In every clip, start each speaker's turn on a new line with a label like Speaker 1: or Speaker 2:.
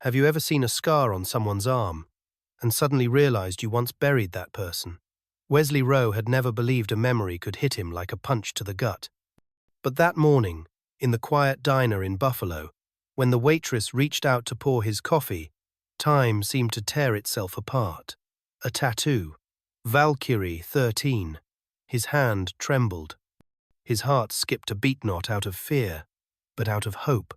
Speaker 1: Have you ever seen a scar on someone's arm and suddenly realized you once buried that person? Wesley Rowe had never believed a memory could hit him like a punch to the gut. But that morning, in the quiet diner in Buffalo, when the waitress reached out to pour his coffee, time seemed to tear itself apart. A tattoo. Valkyrie 13. His hand trembled. His heart skipped a beat not out of fear, but out of hope.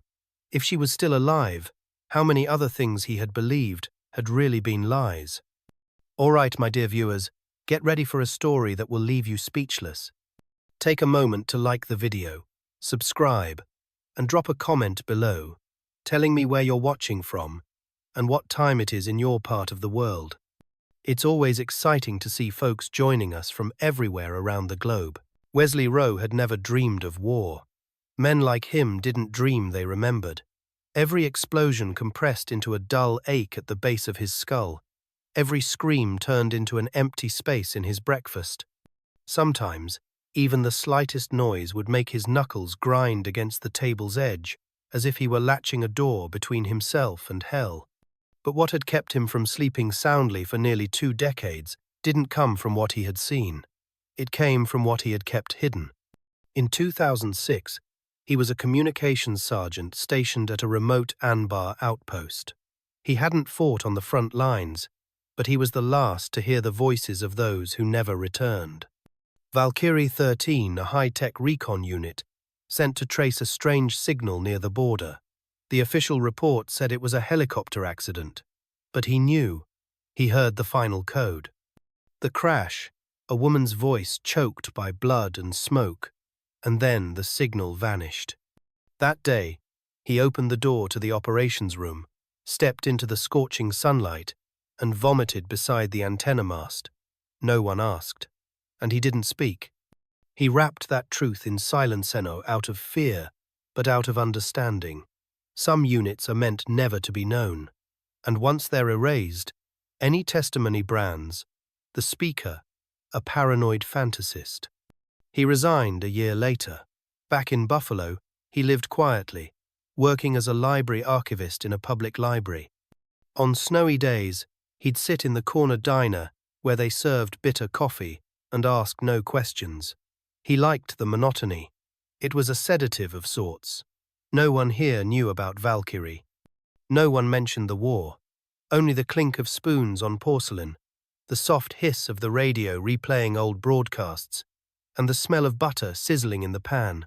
Speaker 1: If she was still alive, how many other things he had believed had really been lies? All right, my dear viewers, get ready for a story that will leave you speechless. Take a moment to like the video, subscribe, and drop a comment below, telling me where you're watching from and what time it is in your part of the world. It's always exciting to see folks joining us from everywhere around the globe. Wesley Rowe had never dreamed of war. Men like him didn't dream they remembered. Every explosion compressed into a dull ache at the base of his skull. Every scream turned into an empty space in his breakfast. Sometimes, even the slightest noise would make his knuckles grind against the table's edge, as if he were latching a door between himself and hell. But what had kept him from sleeping soundly for nearly 2 decades didn't come from what he had seen. It came from what he had kept hidden. In 2006, he was a communications sergeant stationed at a remote Anbar outpost. He hadn't fought on the front lines, but he was the last to hear the voices of those who never returned. Valkyrie 13, a high-tech recon unit, sent to trace a strange signal near the border. The official report said it was a helicopter accident, but he knew. He heard the final code. The crash, a woman's voice choked by blood and smoke, and then the signal vanished. That day, he opened the door to the operations room, stepped into the scorching sunlight, and vomited beside the antenna mast. No one asked, and he didn't speak. He wrapped that truth in silence out of fear, but out of understanding. Some units are meant never to be known, and once they're erased, any testimony brands the speaker a paranoid fantasist. He resigned a year later. Back in Buffalo, he lived quietly, working as a library archivist in a public library. On snowy days, he'd sit in the corner diner where they served bitter coffee and ask no questions. He liked the monotony. It was a sedative of sorts. No one here knew about Valkyrie. No one mentioned the war. Only the clink of spoons on porcelain, the soft hiss of the radio replaying old broadcasts, and the smell of butter sizzling in the pan.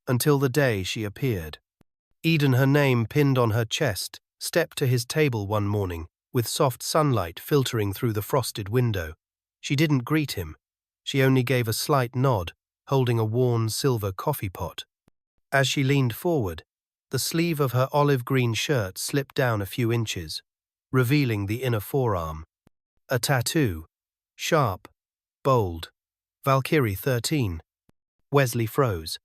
Speaker 1: Until the day she appeared. Eden, her name pinned on her chest, stepped to his table one morning, with soft sunlight filtering through the frosted window. She didn't greet him. She only gave a slight nod, holding a worn silver coffee pot. As she leaned forward, the sleeve of her olive-green shirt slipped down a few inches, revealing the inner forearm. A tattoo. Sharp. Bold. Valkyrie 13. Wesley froze.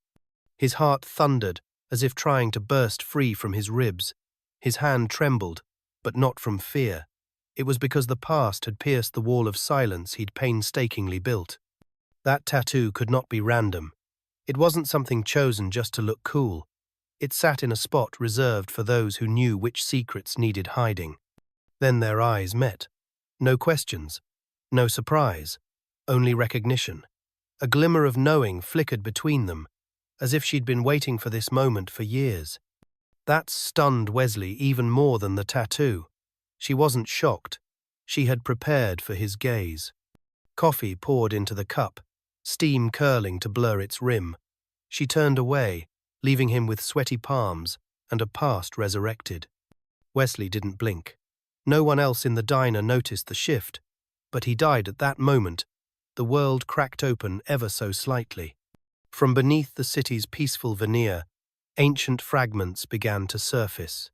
Speaker 1: His heart thundered, as if trying to burst free from his ribs. His hand trembled, but not from fear. It was because the past had pierced the wall of silence he'd painstakingly built. That tattoo could not be random. It wasn't something chosen just to look cool. It sat in a spot reserved for those who knew which secrets needed hiding. Then their eyes met. No questions. No surprise. Only recognition. A glimmer of knowing flickered between them, as if she'd been waiting for this moment for years. That stunned Wesley even more than the tattoo. She wasn't shocked. She had prepared for his gaze. Coffee poured into the cup, steam curling to blur its rim. She turned away, leaving him with sweaty palms and a past resurrected. Wesley didn't blink. No one else in the diner noticed the shift, but he died at that moment. The world cracked open ever so slightly. From beneath the city's peaceful veneer, ancient fragments began to surface.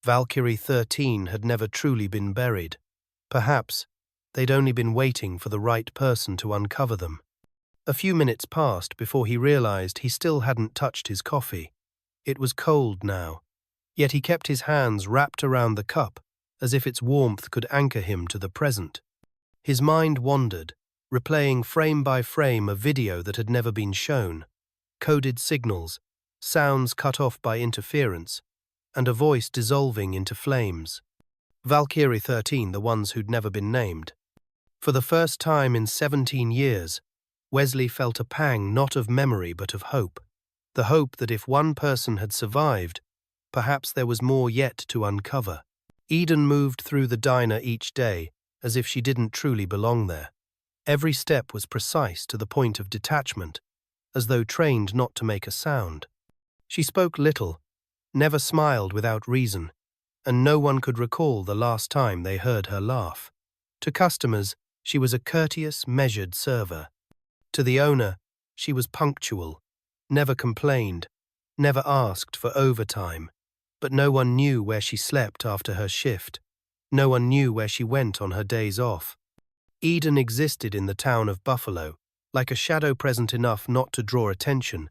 Speaker 1: Valkyrie 13 had never truly been buried. Perhaps they'd only been waiting for the right person to uncover them. A few minutes passed before he realized he still hadn't touched his coffee. It was cold now, yet he kept his hands wrapped around the cup, as if its warmth could anchor him to the present. His mind wandered, replaying frame by frame a video that had never been shown. Coded signals, sounds cut off by interference, and a voice dissolving into flames. Valkyrie 13, the ones who'd never been named. For the first time in 17 years, Wesley felt a pang not of memory but of hope. The hope that if one person had survived, perhaps there was more yet to uncover. Eden moved through the diner each day as if she didn't truly belong there. Every step was precise to the point of detachment, as though trained not to make a sound. She spoke little, never smiled without reason, and no one could recall the last time they heard her laugh. To customers, she was a courteous, measured server. To the owner, she was punctual, never complained, never asked for overtime. But no one knew where she slept after her shift. No one knew where she went on her days off. Eden existed in the town of Buffalo, like a shadow present enough not to draw attention,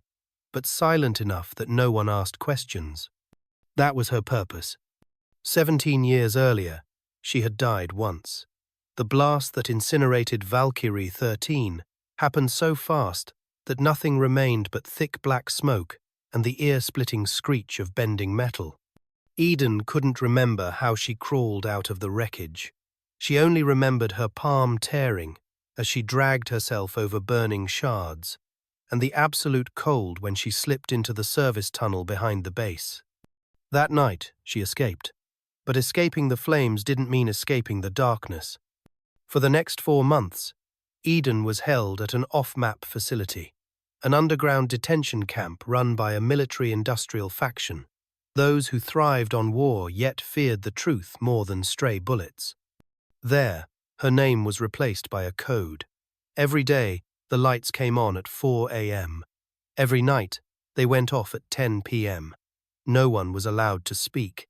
Speaker 1: but silent enough that no one asked questions. That was her purpose. 17 years earlier, she had died once. The blast that incinerated Valkyrie 13 happened so fast that nothing remained but thick black smoke and the ear-splitting screech of bending metal. Eden couldn't remember how she crawled out of the wreckage. She only remembered her palm tearing as she dragged herself over burning shards, and the absolute cold when she slipped into the service tunnel behind the base. That night, she escaped. But escaping the flames didn't mean escaping the darkness. For the next 4 months, Eden was held at an off-map facility, an underground detention camp run by a military-industrial faction, those who thrived on war yet feared the truth more than stray bullets. There, her name was replaced by a code. Every day, the lights came on at 4 a.m. Every night, they went off at 10 p.m. No one was allowed to speak,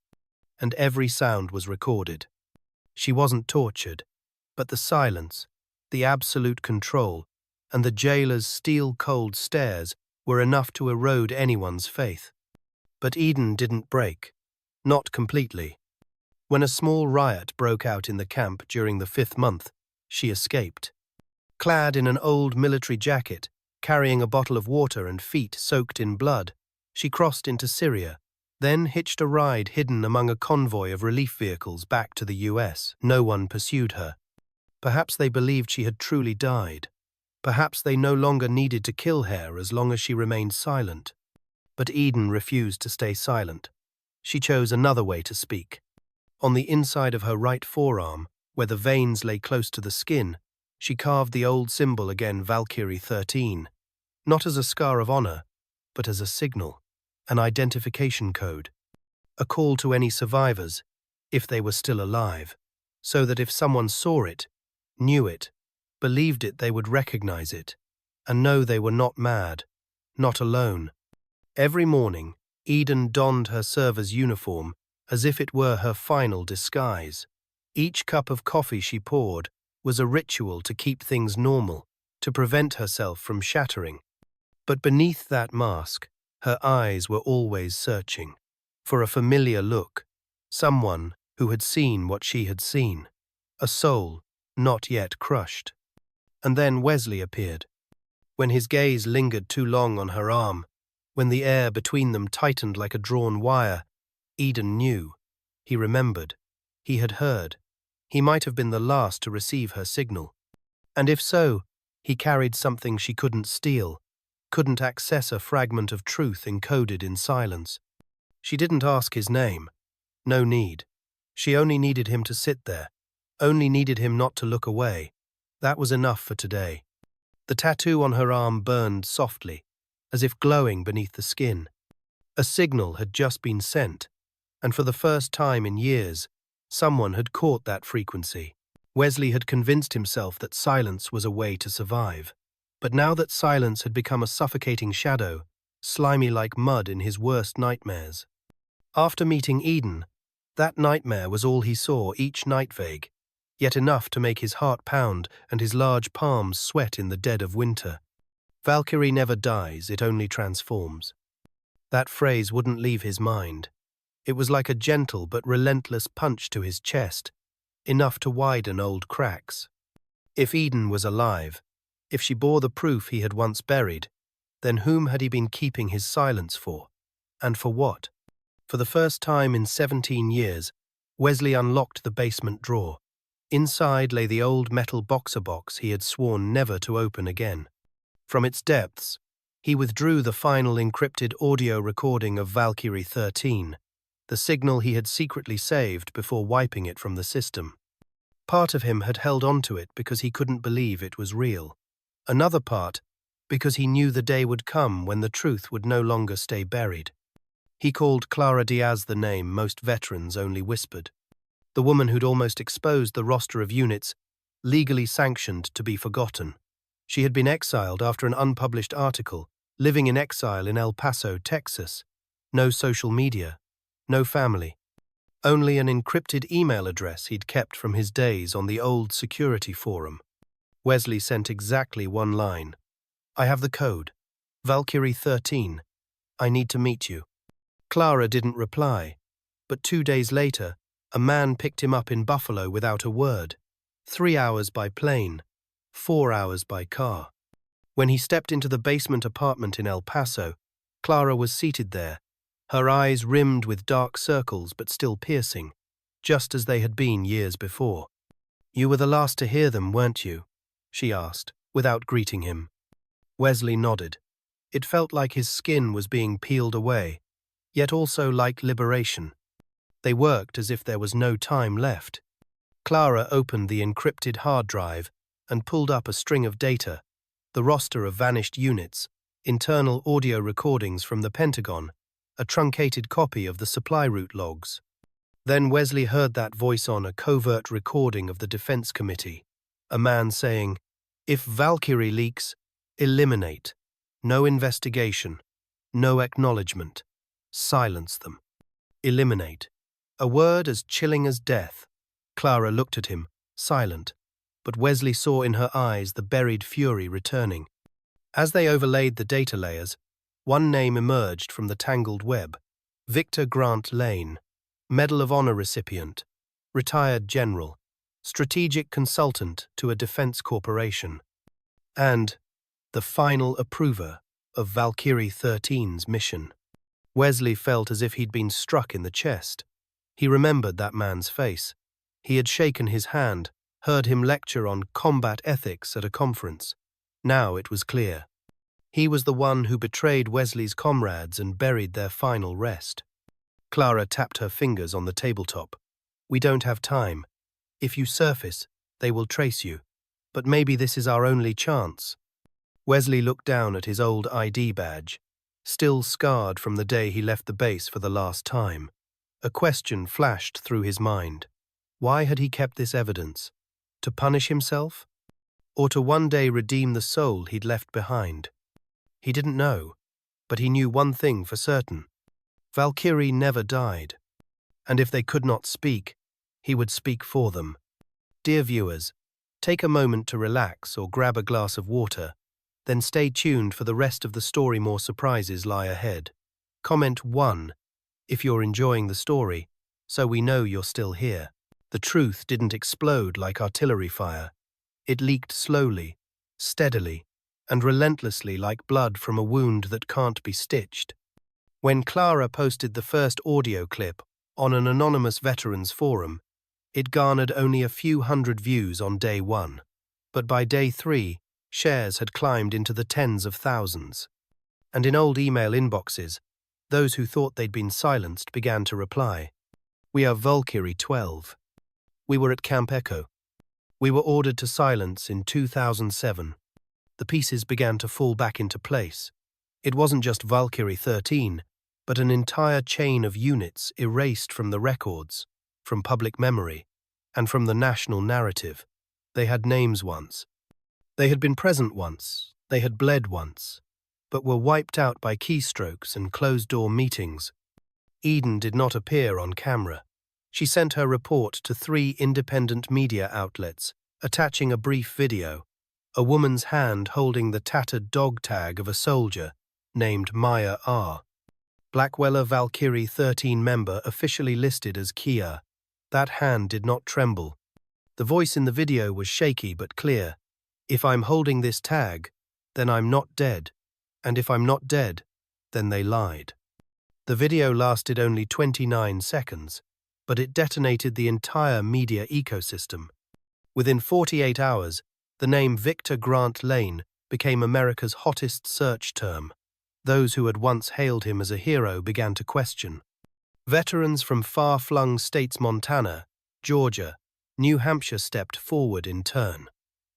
Speaker 1: and every sound was recorded. She wasn't tortured, but the silence, the absolute control, and the jailer's steel-cold stares were enough to erode anyone's faith. But Eden didn't break. Not completely. When a small riot broke out in the camp during the 5th month, she escaped. Clad in an old military jacket, carrying a bottle of water and feet soaked in blood, she crossed into Syria, then hitched a ride hidden among a convoy of relief vehicles back to the US. No one pursued her. Perhaps they believed she had truly died. Perhaps they no longer needed to kill her as long as she remained silent. But Eden refused to stay silent. She chose another way to speak. On the inside of her right forearm, where the veins lay close to the skin, she carved the old symbol again, Valkyrie 13, not as a scar of honor, but as a signal, an identification code, a call to any survivors, if they were still alive, so that if someone saw it, knew it, believed it, they would recognize it, and know they were not mad, not alone. Every morning, Eden donned her server's uniform as if it were her final disguise. Each cup of coffee she poured was a ritual to keep things normal, to prevent herself from shattering. But beneath that mask, her eyes were always searching for a familiar look, someone who had seen what she had seen, a soul not yet crushed. And then Wesley appeared. When his gaze lingered too long on her arm, when the air between them tightened like a drawn wire, Eden knew. He remembered. He had heard. He might have been the last to receive her signal. And if so, he carried something she couldn't steal, couldn't access a fragment of truth encoded in silence. She didn't ask his name. No need. She only needed him to sit there, only needed him not to look away. That was enough for today. The tattoo on her arm burned softly, as if glowing beneath the skin. A signal had just been sent, and for the first time in years, someone had caught that frequency. Wesley had convinced himself that silence was a way to survive. But now that silence had become a suffocating shadow, slimy like mud in his worst nightmares. After meeting Eden, that nightmare was all he saw each night vague, yet enough to make his heart pound and his large palms sweat in the dead of winter. Valkyrie never dies, it only transforms. That phrase wouldn't leave his mind. It was like a gentle but relentless punch to his chest, enough to widen old cracks. If Eden was alive, if she bore the proof he had once buried, then whom had he been keeping his silence for? And for what? For the first time in 17 years, Wesley unlocked the basement drawer. Inside lay the old metal boxer box he had sworn never to open again. From its depths, he withdrew the final encrypted audio recording of Valkyrie 13, the signal he had secretly saved before wiping it from the system. Part of him had held onto it because he couldn't believe it was real. Another part because he knew the day would come when the truth would no longer stay buried. He called Clara Diaz the name most veterans only whispered. The woman who'd almost exposed the roster of units legally sanctioned to be forgotten. She had been exiled after an unpublished article, living in exile in El Paso, Texas. No social media, no family. Only an encrypted email address he'd kept from his days on the old security forum. Wesley sent exactly one line. "I have the code. Valkyrie 13. I need to meet you." Clara didn't reply, but 2 days later, a man picked him up in Buffalo without a word. 3 hours by plane, 4 hours by car. When he stepped into the basement apartment in El Paso, Clara was seated there, her eyes rimmed with dark circles but still piercing, just as they had been years before. "You were the last to hear them, weren't you?" she asked, without greeting him. Wesley nodded. It felt like his skin was being peeled away, yet also like liberation. They worked as if there was no time left. Clara opened the encrypted hard drive and pulled up a string of data, the roster of vanished units, internal audio recordings from the Pentagon, a truncated copy of the supply route logs. Then Wesley heard that voice on a covert recording of the Defense Committee, a man saying, "If Valkyrie leaks, eliminate. No investigation. No acknowledgement. Silence them. Eliminate." A word as chilling as death. Clara looked at him, silent, but Wesley saw in her eyes the buried fury returning. As they overlaid the data layers, one name emerged from the tangled web. Victor Grant Lane, Medal of Honor recipient, retired general, strategic consultant to a defense corporation, and the final approver of Valkyrie 13's mission. Wesley felt as if he'd been struck in the chest. He remembered that man's face. He had shaken his hand, heard him lecture on combat ethics at a conference. Now it was clear. He was the one who betrayed Wesley's comrades and buried their final rest. Clara tapped her fingers on the tabletop. "We don't have time. If you surface, they will trace you. But maybe this is our only chance." Wesley looked down at his old ID badge, still scarred from the day he left the base for the last time. A question flashed through his mind. Why had he kept this evidence? To punish himself? Or to one day redeem the soul he'd left behind? He didn't know, but he knew one thing for certain. Valkyrie never died. And if they could not speak, he would speak for them. Dear viewers, take a moment to relax or grab a glass of water, then stay tuned for the rest of the story. More surprises lie ahead. Comment 1 if you're enjoying the story, so we know you're still here. The truth didn't explode like artillery fire. It leaked slowly, steadily, and relentlessly like blood from a wound that can't be stitched. When Clara posted the first audio clip on an anonymous veterans forum, it garnered only a few hundred views on day 1. But by day 3, shares had climbed into the tens of thousands. And in old email inboxes, those who thought they'd been silenced began to reply. "We are Valkyrie 12. We were at Camp Echo. We were ordered to silence in 2007. The pieces began to fall back into place. It wasn't just Valkyrie 13, but an entire chain of units erased from the records, from public memory, and from the national narrative. They had names once. They had been present once. They had bled once, but were wiped out by keystrokes and closed-door meetings. Eden did not appear on camera. She sent her report to 3 independent media outlets, attaching a brief video, a woman's hand holding the tattered dog tag of a soldier named Maya R. Blackwelder Valkyrie 13 member officially listed as Kia. That hand did not tremble. The voice in the video was shaky but clear. "If I'm holding this tag, then I'm not dead. And if I'm not dead, then they lied." The video lasted only 29 seconds, but it detonated the entire media ecosystem. Within 48 hours, the name Victor Grant Lane became America's hottest search term. Those who had once hailed him as a hero began to question. Veterans from far-flung states Montana, Georgia, New Hampshire stepped forward in turn,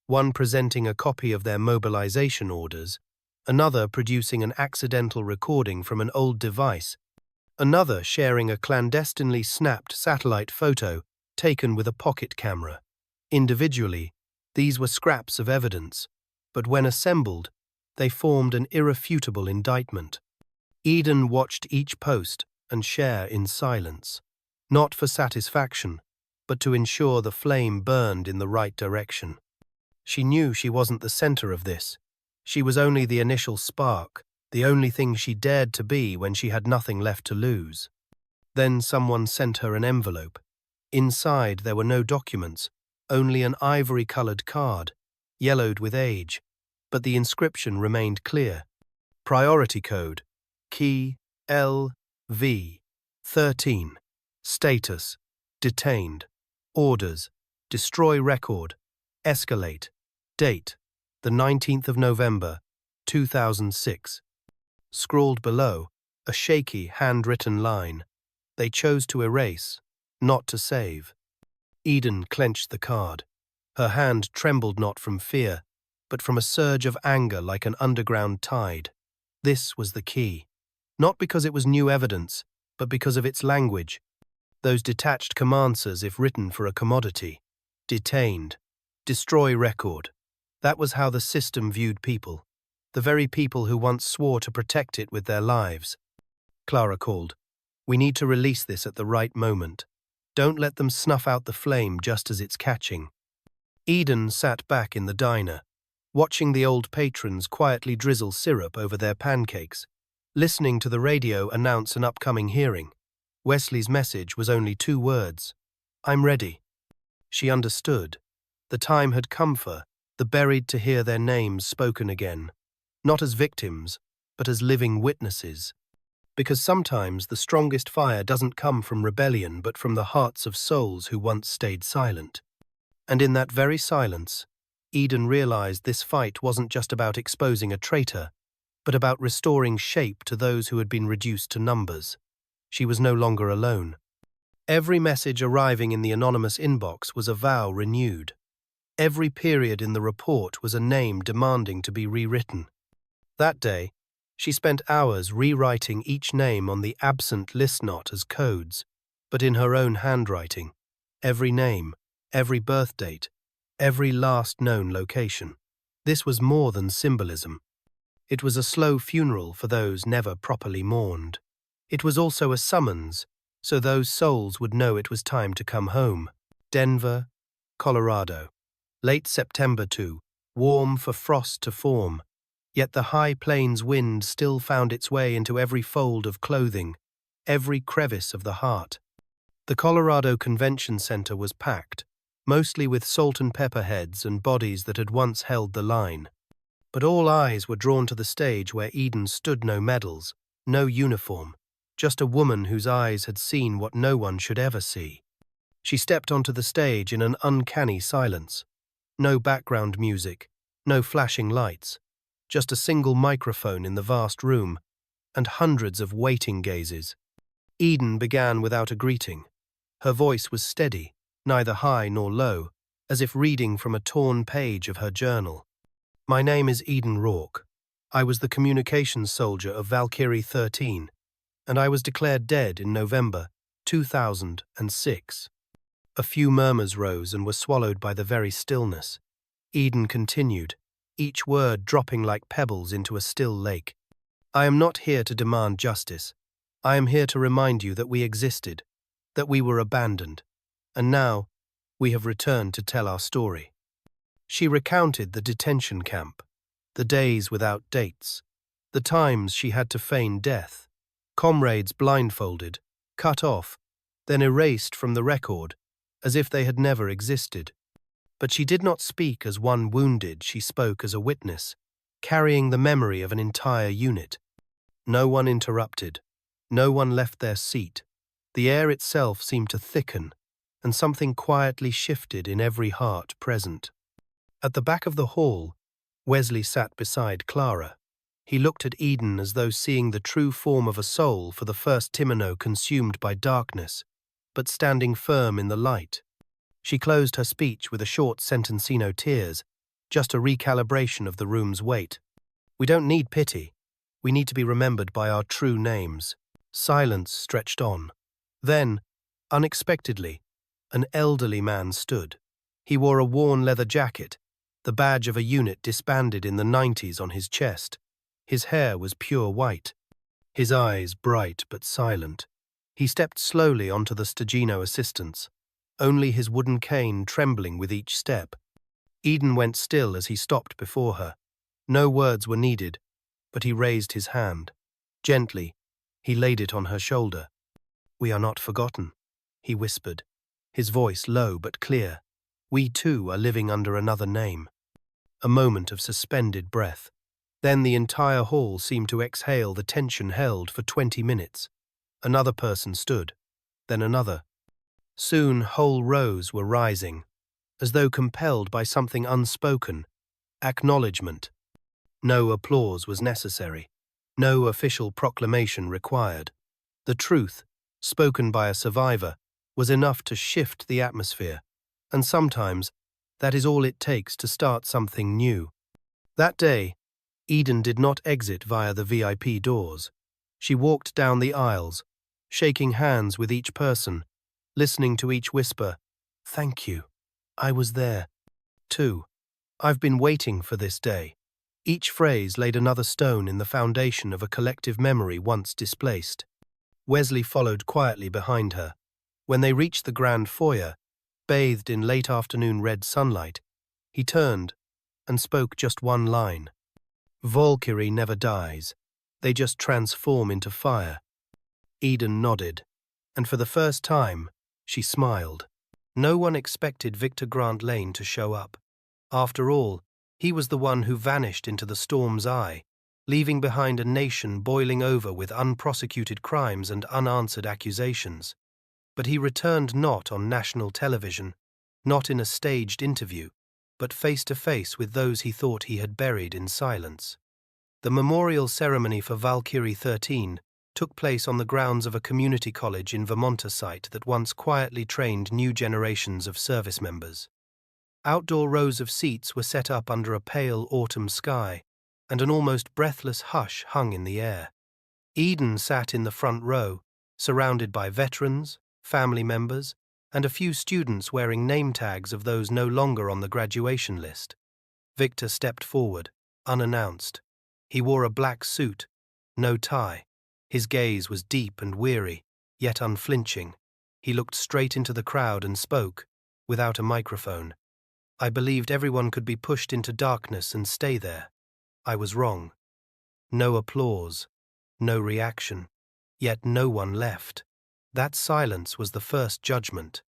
Speaker 1: one presenting a copy of their mobilization orders, another producing an accidental recording from an old device, another sharing a clandestinely snapped satellite photo taken with a pocket camera. Individually, these were scraps of evidence, but when assembled, they formed an irrefutable indictment. Eden watched each post and share in silence, not for satisfaction, but to ensure the flame burned in the right direction. She knew she wasn't the center of this. She was only the initial spark, the only thing she dared to be when she had nothing left to lose. Then someone sent her an envelope. Inside there were no documents, only an ivory-colored card, yellowed with age, but the inscription remained clear. Priority code, key LV 13. Status, detained. Orders, destroy record, escalate. Date, the 19th of November, 2006. Scrawled below, a shaky, handwritten line. They chose to erase, not to save. Eden clenched the card. Her hand trembled not from fear, but from a surge of anger like an underground tide. This was the key. Not because it was new evidence, but because of its language. Those detached commands as if written for a commodity. Detained. Destroy record. That was how the system viewed people. The very people who once swore to protect it with their lives. Clara called. We need to release this at the right moment. Don't let them snuff out the flame just as it's catching. Eden sat back in the diner, watching the old patrons quietly drizzle syrup over their pancakes, listening to the radio announce an upcoming hearing. Wesley's message was only 2 words. I'm ready. She understood. The time had come for the buried to hear their names spoken again, not as victims, but as living witnesses. Because sometimes the strongest fire doesn't come from rebellion but from the hearts of souls who once stayed silent. And in that very silence, Eden realized this fight wasn't just about exposing a traitor, but about restoring shape to those who had been reduced to numbers. She was no longer alone. Every message arriving in the anonymous inbox was a vow renewed. Every period in the report was a name demanding to be rewritten. That day, she spent hours rewriting each name on the absent list not as codes, but in her own handwriting. Every name, every birth date, every last known location. This was more than symbolism. It was a slow funeral for those never properly mourned. It was also a summons, so those souls would know it was time to come home. Denver, Colorado. Late September 2, warm for frost to form, yet the high plains wind still found its way into every fold of clothing, every crevice of the heart. The Colorado Convention Center was packed, mostly with salt and pepper heads and bodies that had once held the line. But all eyes were drawn to the stage where Eden stood, no medals, no uniform, just a woman whose eyes had seen what no one should ever see. She stepped onto the stage in an uncanny silence. No background music, no flashing lights, just a single microphone in the vast room, and hundreds of waiting gazes. Eden began without a greeting. Her voice was steady, neither high nor low, as if reading from a torn page of her journal. My name is Eden Rourke. I was the communications soldier of Valkyrie 13, and I was declared dead in November 2006. A few murmurs rose and were swallowed by the very stillness. Eden continued, each word dropping like pebbles into a still lake. I am not here to demand justice. I am here to remind you that we existed, that we were abandoned, and now we have returned to tell our story. She recounted the detention camp, the days without dates, the times she had to feign death, comrades blindfolded, cut off, then erased from the record, as if they had never existed. But she did not speak as one wounded, she spoke as a witness, carrying the memory of an entire unit. No one interrupted. No one left their seat. The air itself seemed to thicken, and something quietly shifted in every heart present. At the back of the hall, Wesley sat beside Clara. He looked at Eden as though seeing the true form of a soul for the first Timino consumed by darkness, but standing firm in the light. She closed her speech with a short sentencino tears, just a recalibration of the room's weight. We don't need pity. We need to be remembered by our true names. Silence stretched on. Then, unexpectedly, an elderly man stood. He wore a worn leather jacket, the badge of a unit disbanded in the 90s on his chest. His hair was pure white, his eyes bright but silent. He stepped slowly onto the Stagino assistants, only his wooden cane trembling with each step. Eden went still as he stopped before her. No words were needed, but he raised his hand. Gently, he laid it on her shoulder. "We are not forgotten," he whispered, his voice low but clear. "We too are living under another name." A moment of suspended breath. Then the entire hall seemed to exhale the tension held for 20 minutes. Another person stood, then another. Soon whole rows were rising, as though compelled by something unspoken, acknowledgement. No applause was necessary, no official proclamation required. The truth, spoken by a survivor, was enough to shift the atmosphere, and sometimes that is all it takes to start something new. That day, Eden did not exit via the VIP doors. She walked down the aisles, shaking hands with each person, listening to each whisper, "Thank you. I was there, too. I've been waiting for this day." Each phrase laid another stone in the foundation of a collective memory once displaced. Wesley followed quietly behind her. When they reached the grand foyer, bathed in late afternoon red sunlight, he turned and spoke just one line. "Valkyrie never dies. They just transform into fire." Eden nodded, and for the first time, she smiled. No one expected Victor Grant Lane to show up. After all, he was the one who vanished into the storm's eye, leaving behind a nation boiling over with unprosecuted crimes and unanswered accusations. But he returned not on national television, not in a staged interview, but face-to-face with those he thought he had buried in silence. The memorial ceremony for Valkyrie 13 took place on the grounds of a community college in Vermonter site that once quietly trained new generations of service members. Outdoor rows of seats were set up under a pale autumn sky, and an almost breathless hush hung in the air. Eden sat in the front row, surrounded by veterans, family members, and a few students wearing name tags of those no longer on the graduation list. Victor stepped forward, unannounced. He wore a black suit, no tie. His gaze was deep and weary, yet unflinching. He looked straight into the crowd and spoke, without a microphone. "I believed everyone could be pushed into darkness and stay there. I was wrong." No applause, no reaction, yet no one left. That silence was the first judgment.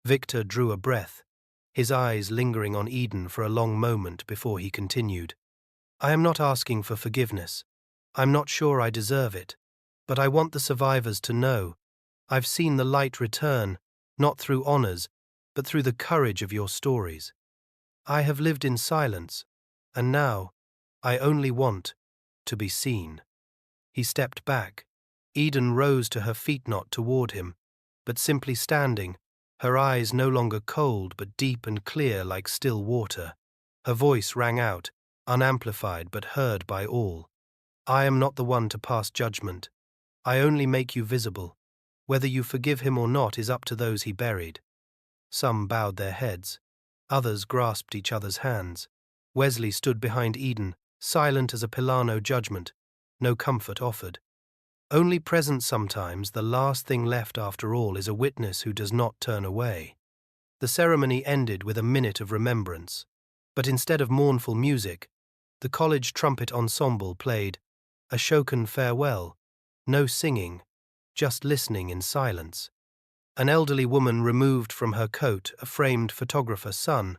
Speaker 1: Victor drew a breath, his eyes lingering on Eden for a long moment before he continued. "I am not asking for forgiveness. I'm not sure I deserve it. But I want the survivors to know. I've seen the light return, not through honors, but through the courage of your stories. I have lived in silence, and now I only want to be seen." He stepped back. Eden rose to her feet, not toward him, but simply standing, her eyes no longer cold but deep and clear like still water. Her voice rang out, unamplified but heard by all. "I am not the one to pass judgment. I only make you visible. Whether you forgive him or not is up to those he buried." Some bowed their heads. Others grasped each other's hands. Wesley stood behind Eden, silent as a Pilano judgment, no comfort offered. Only present sometimes, the last thing left after all is a witness who does not turn away. The ceremony ended with a minute of remembrance, but instead of mournful music, the college trumpet ensemble played a Shokan farewell, no singing, just listening in silence. An elderly woman removed from her coat a framed photographer son,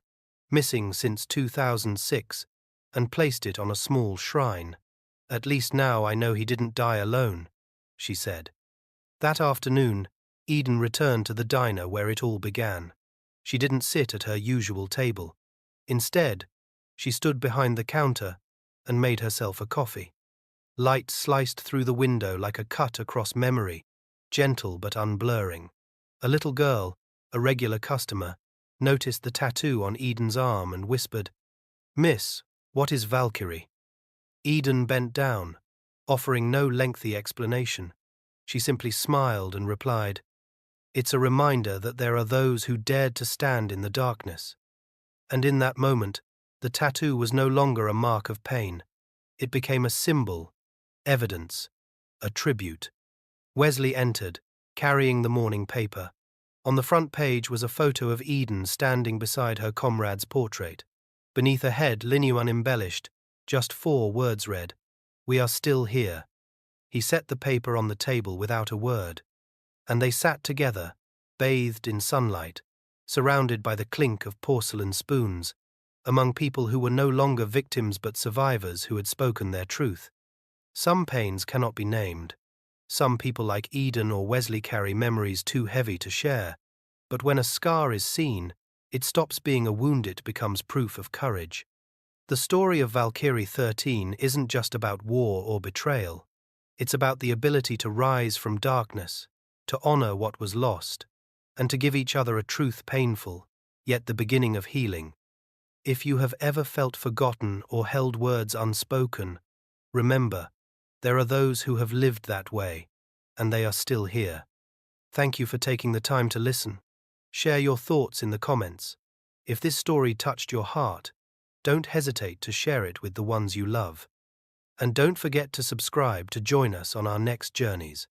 Speaker 1: missing since 2006, and placed it on a small shrine. "At least now I know he didn't die alone," she said. That afternoon, Eden returned to the diner where it all began. She didn't sit at her usual table. Instead, she stood behind the counter and made herself a coffee. Light sliced through the window like a cut across memory, gentle but unblurring. A little girl, a regular customer, noticed the tattoo on Eden's arm and whispered, "Miss, what is Valkyrie?" Eden bent down, offering no lengthy explanation. She simply smiled and replied, "It's a reminder that there are those who dared to stand in the darkness." And in that moment, the tattoo was no longer a mark of pain. It became a symbol, evidence, a tribute. Wesley entered, carrying the morning paper. On the front page was a photo of Eden standing beside her comrade's portrait. Beneath a head, linear unembellished, just 4 words read, "We are still here." He set the paper on the table without a word, and they sat together, bathed in sunlight, surrounded by the clink of porcelain spoons, among people who were no longer victims but survivors who had spoken their truth. Some pains cannot be named. Some people like Eden or Wesley carry memories too heavy to share, but when a scar is seen, it stops being a wound, it becomes proof of courage. The story of Valkyrie 13 isn't just about war or betrayal. It's about the ability to rise from darkness, to honor what was lost, and to give each other a truth painful, yet the beginning of healing. If you have ever felt forgotten or held words unspoken, remember, there are those who have lived that way, and they are still here. Thank you for taking the time to listen. Share your thoughts in the comments. If this story touched your heart, don't hesitate to share it with the ones you love. And don't forget to subscribe to join us on our next journeys.